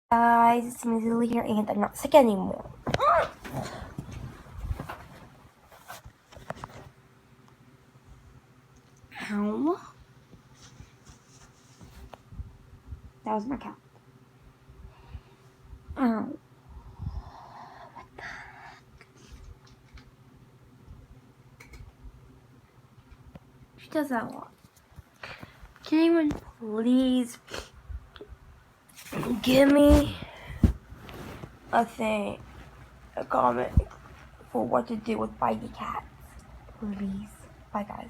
Guys, it's me Lily here, and I'm not sick anymore. Ow. That was my cat. Ow. What the heck? She does that a lot. Can anyone please give me a comment for what to do with bitey cats? Please. Bye, guys.